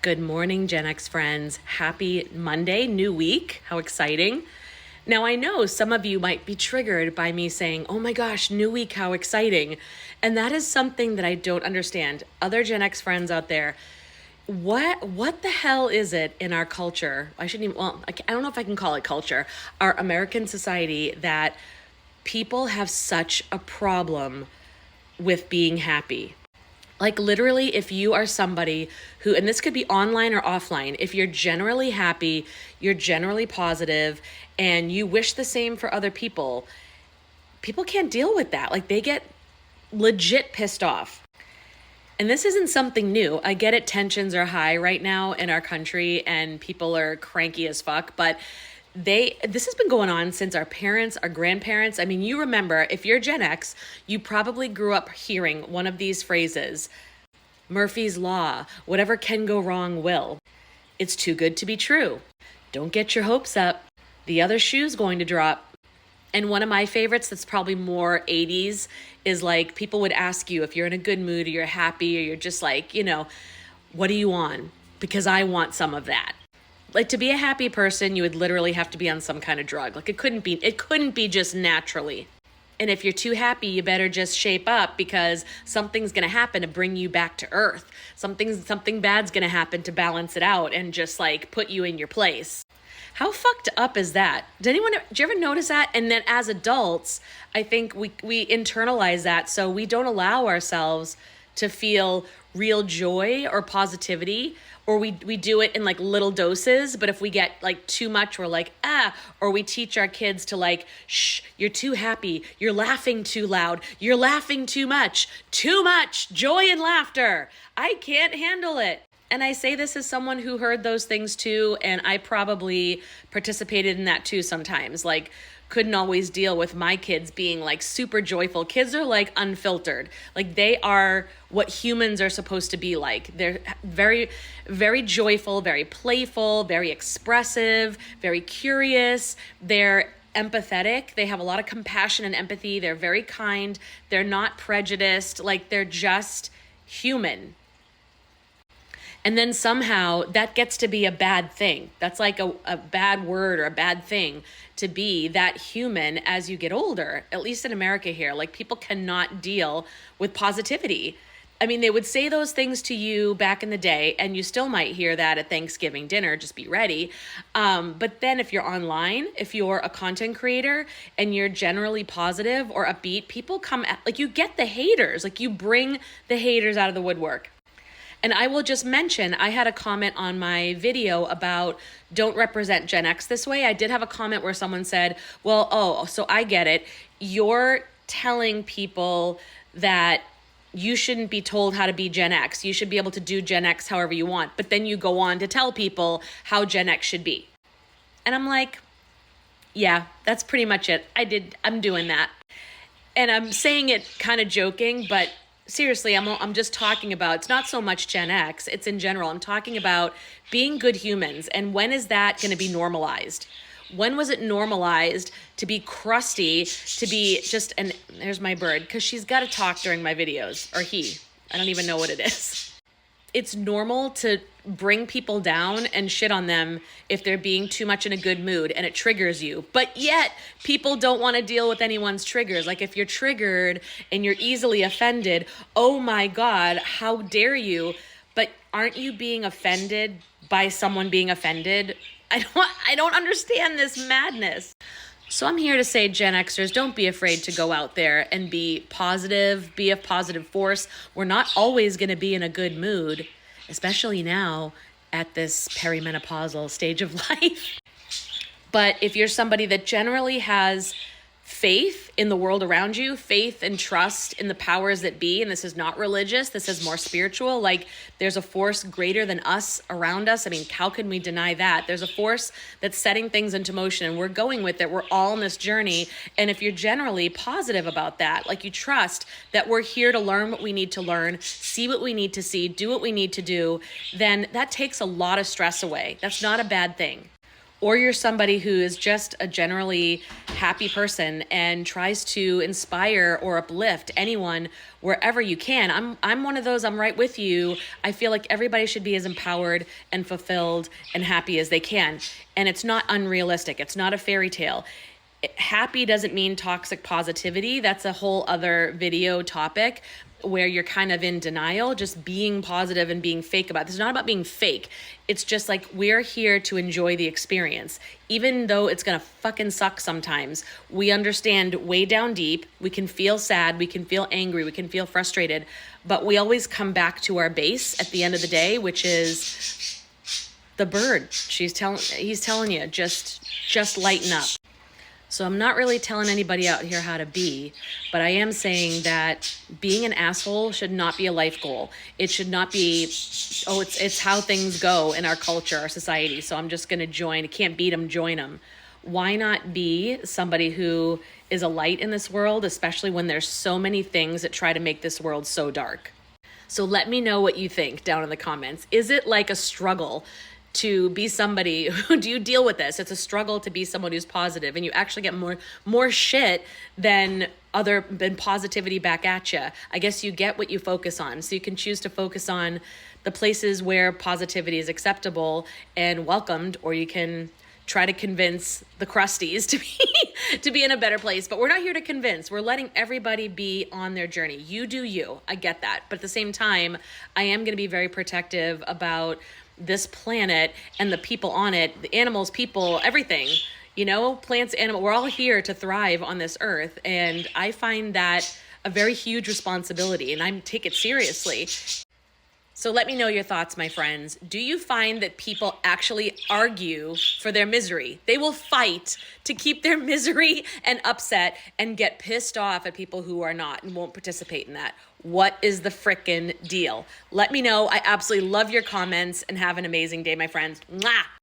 Good morning, Gen X friends. Happy Monday, new week. How exciting. Now, I know some of you might be triggered by me saying, oh my gosh, new week, how exciting. And that is something that I don't understand. Other Gen X friends out there, what the hell is it in our culture? I don't know if I can call it culture, our American society, that people have such a problem with being happy. Like literally, if you are somebody who, and this could be online or offline, if you're generally happy, you're generally positive, and you wish the same for other people, people can't deal with that. Like they get legit pissed off. And this isn't something new. I get it, tensions are high right now in our country and people are cranky as fuck, but this has been going on since our parents, our grandparents. I mean, you remember, if you're Gen X, you probably grew up hearing one of these phrases: Murphy's Law, whatever can go wrong will. It's too good to be true. Don't get your hopes up. The other shoe's going to drop. And one of my favorites that's probably more 80s is like, people would ask you if you're in a good mood or you're happy or you're just like, what are you on? Because I want some of that. Like, to be a happy person, you would literally have to be on some kind of drug. Like it couldn't be just naturally. And if you're too happy, you better just shape up, because something's going to happen to bring you back to earth. Something bad's going to happen to balance it out and just like put you in your place. How fucked up is that? Do you ever notice that? And then as adults, I think we internalize that, so we don't allow ourselves to feel real joy or positivity, or we do it in like little doses. But if we get like too much, we're like, or we teach our kids to like, shh, you're too happy. You're laughing too loud. You're laughing too much joy and laughter. I can't handle it. And I say this as someone who heard those things too. And I probably participated in that too sometimes. Like, couldn't always deal with my kids being like super joyful. Kids are like unfiltered. Like they are what humans are supposed to be like. They're very, very joyful, very playful, very expressive, very curious. They're empathetic. They have a lot of compassion and empathy. They're very kind. They're not prejudiced. Like they're just human. And then somehow that gets to be a bad thing. That's like a bad word or a bad thing to be that human as you get older, at least in America here. Like people cannot deal with positivity. I mean, they would say those things to you back in the day, and you still might hear that at Thanksgiving dinner, just be ready. But then if you're online, if you're a content creator and you're generally positive or upbeat, people come at, like you get the haters, like you bring the haters out of the woodwork. And I will just mention, I had a comment on my video about don't represent Gen X this way. I did have a comment where someone said, well, so I get it. You're telling people that you shouldn't be told how to be Gen X. You should be able to do Gen X however you want. But then you go on to tell people how Gen X should be. And I'm like, yeah, that's pretty much it. I'm doing that. And I'm saying it kind of joking, but seriously, I'm just talking about, it's not so much Gen X, it's in general. I'm talking about being good humans. And when is that going to be normalized? When was it normalized to be crusty, to be just, and there's my bird, because she's got to talk during my videos, or he, I don't even know what it is. It's normal to bring people down and shit on them if they're being too much in a good mood and it triggers you. But yet people don't want to deal with anyone's triggers. Like if you're triggered and you're easily offended, oh my God, how dare you? But aren't you being offended by someone being offended? I don't understand this madness. So I'm here to say, Gen Xers, don't be afraid to go out there and be positive, be a positive force. We're not always going to be in a good mood, especially now at this perimenopausal stage of life. But if you're somebody that generally has faith in the world around you, faith and trust in the powers that be, and this is not religious, this is more spiritual, like there's a force greater than us around us. I mean, how can we deny that? There's a force that's setting things into motion and we're going with it. We're all on this journey. And if you're generally positive about that, like you trust that we're here to learn what we need to learn, see what we need to see, do what we need to do, then that takes a lot of stress away. That's not a bad thing. or you're somebody who is just a generally happy person and tries to inspire or uplift anyone wherever you can. I'm one of those. I'm right with you. I feel like everybody should be as empowered and fulfilled and happy as they can. And it's not unrealistic. It's not a fairy tale. Happy doesn't mean toxic positivity. That's a whole other video topic where you're kind of in denial, just being positive and being fake about it. This is not about being fake. It's just like, we're here to enjoy the experience. Even though it's gonna fucking suck sometimes, we understand way down deep, we can feel sad, we can feel angry, we can feel frustrated, but we always come back to our base at the end of the day, which is the bird. He's telling you, just lighten up. So I'm not really telling anybody out here how to be, but I am saying that being an asshole should not be a life goal. It should not be, oh, it's how things go in our culture, our society. So I'm just going to join. Can't beat them, join them. Why not be somebody who is a light in this world, especially when there's so many things that try to make this world so dark? So let me know what you think down in the comments. Is it like a struggle to be somebody who, do you deal with this? It's a struggle to be someone who's positive, and you actually get more shit than positivity back at you. I guess you get what you focus on. So you can choose to focus on the places where positivity is acceptable and welcomed, or you can try to convince the crusties to be in a better place. But we're not here to convince. We're letting everybody be on their journey. You do you. I get that. But at the same time, I am going to be very protective about this planet and the people on it, the animals, people, everything, plants, animals. We're all here to thrive on this earth. And I find that a very huge responsibility, and I take it seriously. So let me know your thoughts, my friends. Do you find that people actually argue for their misery? They will fight to keep their misery and upset and get pissed off at people who are not and won't participate in that. What is the frickin' deal? Let me know. I absolutely love your comments, and have an amazing day, my friends. Mwah!